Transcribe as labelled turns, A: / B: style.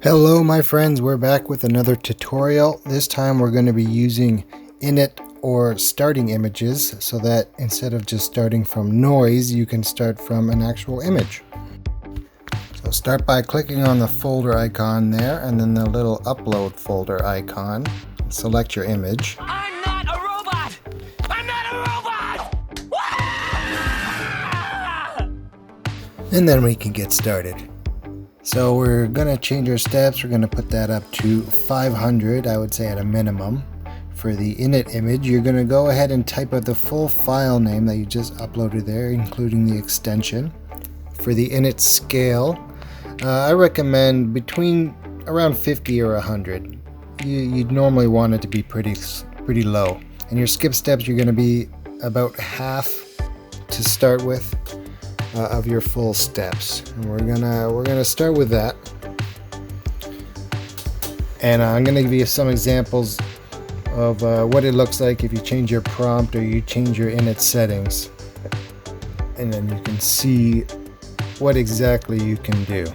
A: Hello my friends, we're back with another tutorial. This time we're going to be using INIT or starting images so that instead of just starting from noise, you can start from an actual image. So start by clicking on the folder icon there and then the little upload folder icon. Select your image.
B: I'm not a robot! I'm not a robot!
A: And then we can get started. So we're going to change our steps. We're going to put that up to 500, I would say at a minimum. For the init image, you're going to go ahead and type out the full file name that you just uploaded there, including the extension. For the init scale, I recommend between around 50 or 100. You'd normally want it to be pretty low. And your skip steps, you're going to be about half to start with. Of your full steps, and we're gonna start with that, and I'm gonna give you some examples of what it looks like if you change your prompt or you change your init settings, and then you can see what exactly you can do.